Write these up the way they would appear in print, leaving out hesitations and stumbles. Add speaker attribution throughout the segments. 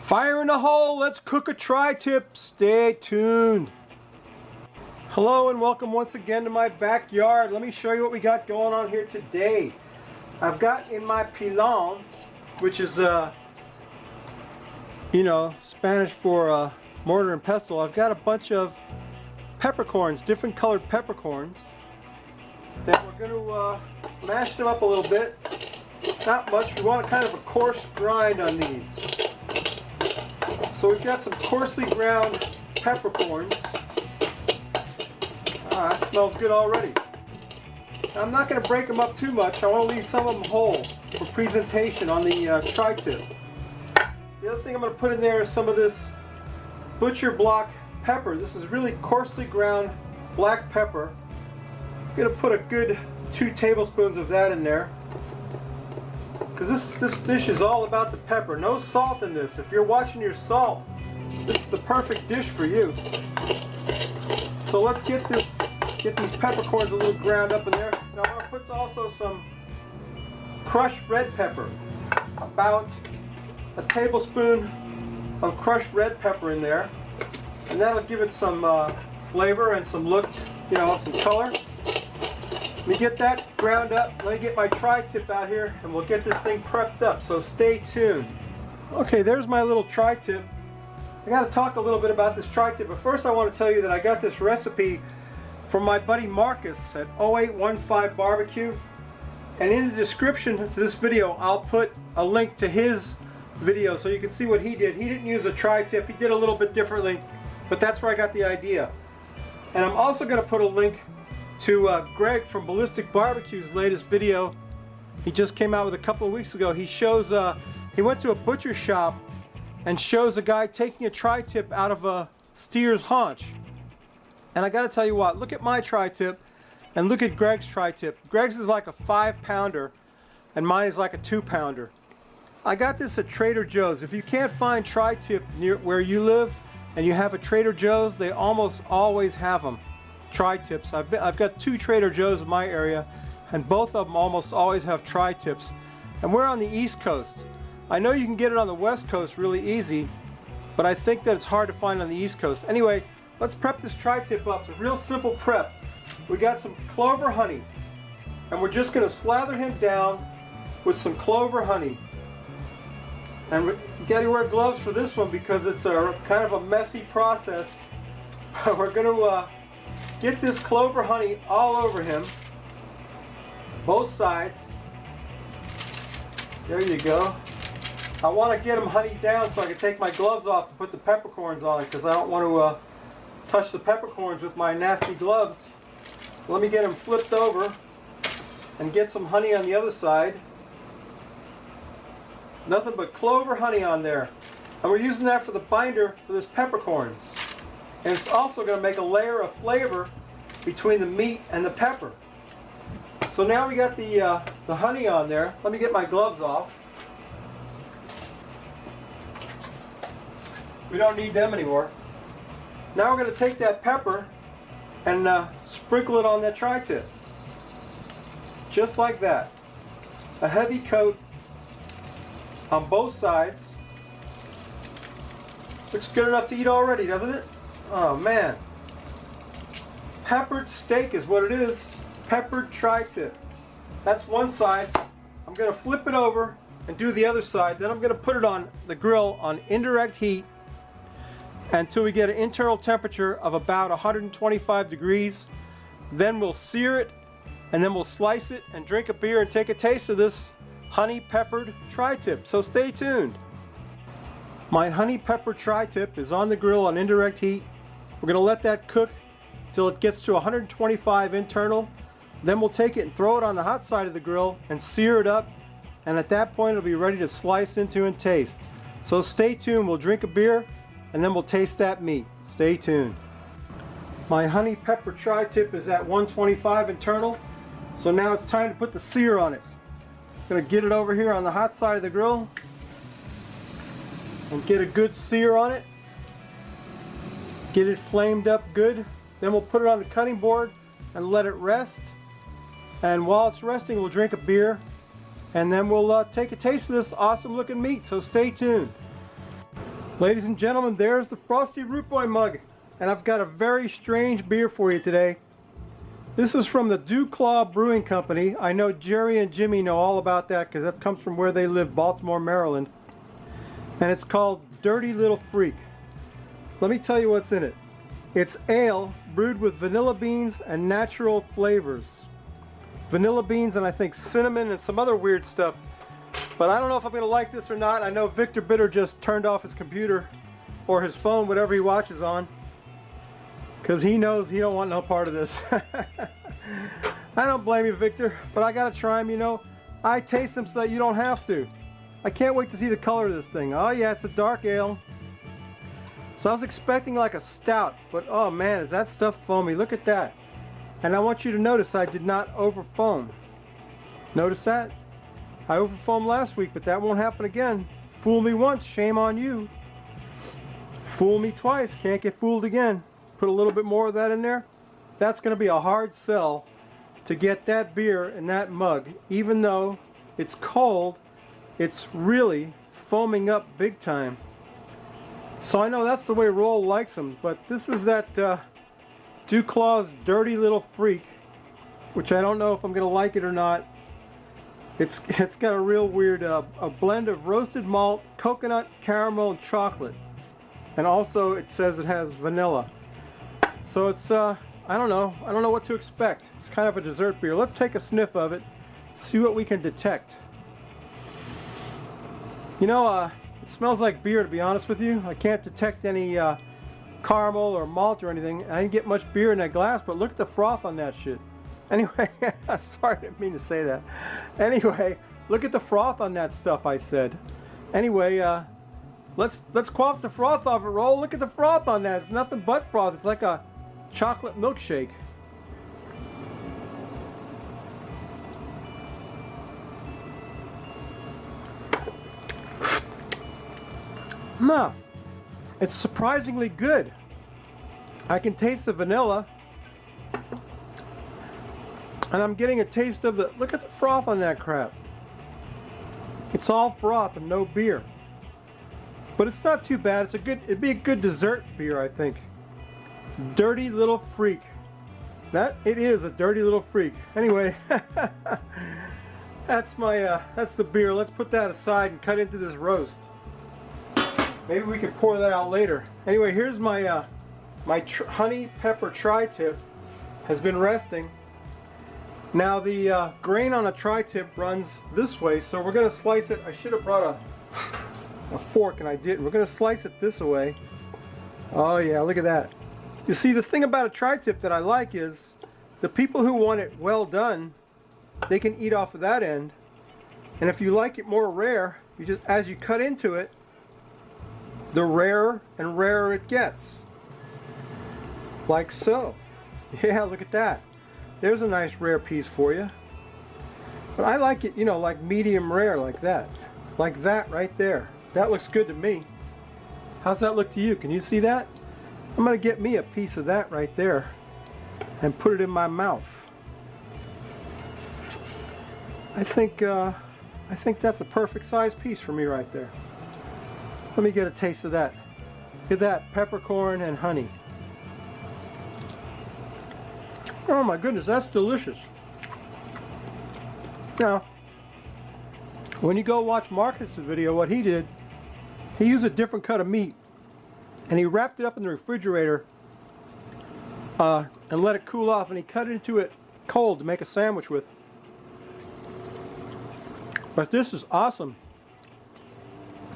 Speaker 1: Fire in the hole, let's cook a tri-tip. Stay tuned. Hello and welcome once again to my backyard. Let me show you what we got going on here today. I've got in my pilon, which is Spanish for mortar and pestle. I've got a bunch of peppercorns, different colored peppercorns. Then we're going to mash them up a little bit. Not much. We want kind of a coarse grind on these. So we've got some coarsely ground peppercorns. That smells good already. Now, I'm not going to break them up too much. I want to leave some of them whole for presentation on the tri-tip. The other thing I'm going to put in there is some of this butcher block pepper. This is really coarsely ground black pepper. I'm going to put a good 2 tablespoons of that in there. Because this dish is all about the pepper. No salt in this. If you're watching your salt, this is the perfect dish for you. So let's get these peppercorns a little ground up in there. Now I'm going to put also some crushed red pepper. About a tablespoon of crushed red pepper in there. And that'll give it some flavor and some look, some color. Let me get that ground up. Let me get my tri-tip out here and we'll get this thing prepped up, so stay tuned. Okay, there's my little tri-tip. I got to talk a little bit about this tri-tip, but first I want to tell you that I got this recipe from my buddy Marcus at 0815 Barbecue. And in the description to this video, I'll put a link to his video so you can see what he did. He didn't use a tri-tip, he did a little bit differently, but that's where I got the idea. And I'm also going to put a link to Greg from Ballistic Barbecue's latest video. He just came out with a couple of weeks ago. He shows, he went to a butcher shop and shows a guy taking a tri-tip out of a steer's haunch. And I gotta tell you what, look at my tri-tip and look at Greg's tri-tip. Greg's is like a 5-pounder and mine is like a 2-pounder. I got this at Trader Joe's. If you can't find tri-tip near where you live and you have a Trader Joe's, they almost always have them. Tri-tips. I've got 2 Trader Joe's in my area and both of them almost always have tri-tips. And we're on the East Coast. I know you can get it on the West Coast really easy, but I think that it's hard to find on the East Coast. Anyway, let's prep this tri-tip up. It's a real simple prep. We got some clover honey and we're just going to slather him down with some clover honey. And you got to wear gloves for this one because it's a kind of a messy process. We're going to get this clover honey all over him, both sides. There you go. I want to get him honeyed down so I can take my gloves off and put the peppercorns on it because I don't want to touch the peppercorns with my nasty gloves. Let me get him flipped over and get some honey on the other side. Nothing but clover honey on there. And we're using that for the binder for this peppercorns. And it's also going to make a layer of flavor between the meat and the pepper. So now we got the honey on there. Let me get my gloves off. We don't need them anymore. Now we're going to take that pepper and sprinkle it on that tri-tip. Just like that. A heavy coat on both sides. Looks good enough to eat already, doesn't it? Oh man. Peppered steak is what it is. Peppered tri-tip. That's one side. I'm going to flip it over and do the other side. Then I'm going to put it on the grill on indirect heat until we get an internal temperature of about 125 degrees. Then we'll sear it and then we'll slice it and drink a beer and take a taste of this honey peppered tri-tip. So stay tuned. My honey pepper tri-tip is on the grill on indirect heat. We're going to let that cook till it gets to 125 internal. Then we'll take it and throw it on the hot side of the grill and sear it up. And at that point it'll be ready to slice into and taste. So stay tuned. We'll drink a beer and then we'll taste that meat. Stay tuned. My honey pepper tri-tip is at 125 internal. So now it's time to put the sear on it. I'm going to get it over here on the hot side of the grill and get a good sear on it. Get it flamed up good. Then we'll put it on the cutting board and let it rest. And while it's resting, we'll drink a beer and then we'll take a taste of this awesome looking meat. So stay tuned. Ladies and gentlemen, there's the Frosty Root Boy mug, and I've got a very strange beer for you today. This is from the Dew Claw Brewing Company. I know Jerry and Jimmy know all about that because that comes from where they live, Baltimore, Maryland. And it's called Dirty Little Freak. Let me tell you what's in it. It's ale brewed with vanilla beans and natural flavors. Vanilla beans and I think cinnamon and some other weird stuff. But I don't know if I'm going to like this or not. I know Victor Bitter just turned off his computer or his phone, whatever he watches on, because he knows he don't want no part of this. I don't blame you, Victor, but I got to try them, you know. I taste them so that you don't have to. I can't wait to see the color of this thing. Oh yeah, it's a dark ale. So I was expecting like a stout, but oh man, is that stuff foamy. Look at that. And I want you to notice I did not over foam. Notice that? I overfoamed last week, but that won't happen again. Fool me once, shame on you. Fool me twice, can't get fooled again. Put a little bit more of that in there. That's going to be a hard sell to get that beer in that mug. Even though it's cold, it's really foaming up big time. So I know that's the way Roll likes them, but this is that Dew Claw's Dirty Little Freak, which I don't know if I'm going to like it or not. It's got a real weird a blend of roasted malt, coconut, caramel, and chocolate. And also it says it has vanilla. So it's I don't know what to expect. It's kind of a dessert beer. Let's take a sniff of it, see what we can detect. You know, it smells like beer, to be honest with you. I can't detect any caramel or malt or anything. I didn't get much beer in that glass, but look at the froth on that shit. Anyway, sorry, I didn't mean to say that. Anyway, look at the froth on that stuff, I said. Anyway, let's quaff the froth off it, Roll. Look at the froth on that. It's nothing but froth. It's like a chocolate milkshake. Nah, it's surprisingly good. I can taste the vanilla. And I'm getting a taste of the, look at the froth on that crap. It's all froth and no beer. But it's not too bad. It'd be a good dessert beer, I think. Dirty Little Freak. It is a Dirty Little Freak. Anyway, that's the beer. Let's put that aside and cut into this roast. Maybe we can pour that out later. Anyway, here's my honey pepper tri-tip has been resting. Now the grain on a tri-tip runs this way, so we're going to slice it. I should have brought a fork and I didn't. We're going to slice it this way. Oh yeah, look at that. You see, the thing about a tri-tip that I like is the people who want it well done, they can eat off of that end. And if you like it more rare, you just, as you cut into it, the rarer and rarer it gets. Like so. Yeah, look at that. There's a nice rare piece for you. But I like it, you know, like medium rare, like that. Like that right there. That looks good to me. How's that look to you? Can you see that? I'm going to get me a piece of that right there and put it in my mouth. I think that's a perfect size piece for me right there. Let me get a taste of that. Get that peppercorn and honey. Oh my goodness, that's delicious. Now, when you go watch Marcus' video, what he did, he used a different cut of meat and he wrapped it up in the refrigerator and let it cool off, and he cut into it cold to make a sandwich with. But this is awesome.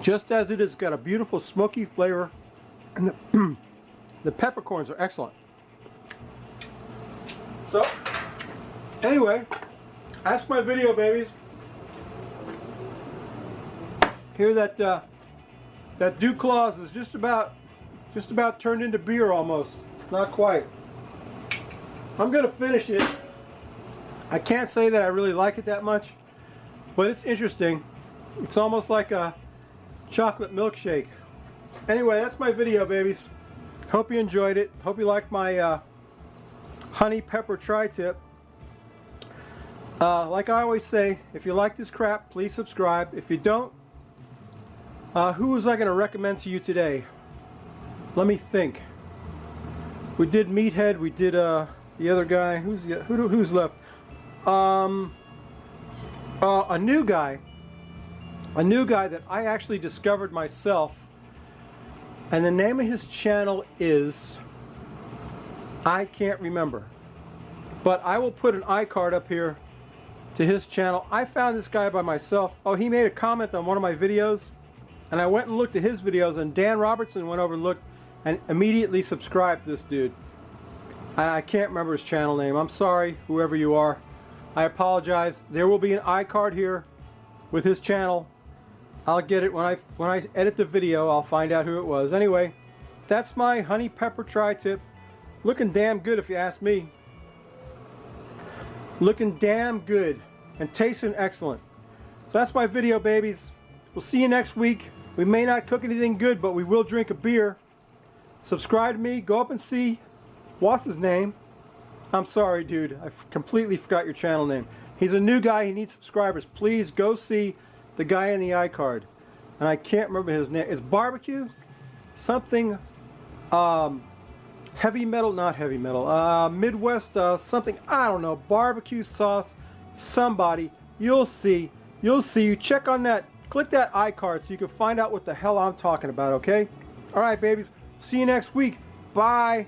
Speaker 1: Just as it is, got a beautiful smoky flavor, and the peppercorns are excellent. So, anyway, that's my video, babies. Here that Dew Claws is just about turned into beer almost. Not quite. I'm gonna finish it. I can't say that I really like it that much, but it's interesting. It's almost like a chocolate milkshake. Anyway, that's my video, babies. Hope you enjoyed it. Hope you liked my honey pepper tri-tip. Like I always say, if you like this crap, please subscribe. If you don't, Who was I going to recommend to you today? Let me think. We did Meathead. We did the other guy. Who's left? A new guy that I actually discovered myself, and the name of his channel is, I can't remember, but I will put an iCard up here to his channel. I found this guy by myself. Oh, he made a comment on one of my videos, and I went and looked at his videos, and Dan Robertson went over and looked and immediately subscribed to this dude. I can't remember his channel name. I'm sorry, whoever you are. I apologize. There will be an iCard here with his channel. I'll get it when I edit the video. I'll find out who it was. Anyway, that's my honey pepper tri-tip. Looking damn good if you ask me. Looking damn good and tasting excellent. So that's my video, babies. We'll see you next week. We may not cook anything good, but we will drink a beer. Subscribe to me. Go up and see, what's his name? I'm sorry, dude. I completely forgot your channel name. He's a new guy. He needs subscribers. Please go see the guy in the iCard. And I can't remember his name. It's barbecue? Something, heavy metal, not heavy metal. Midwest, something, I don't know. Barbecue sauce, somebody. You'll see. You'll see. You check on that. Click that iCard so you can find out what the hell I'm talking about, okay? All right, babies. See you next week. Bye.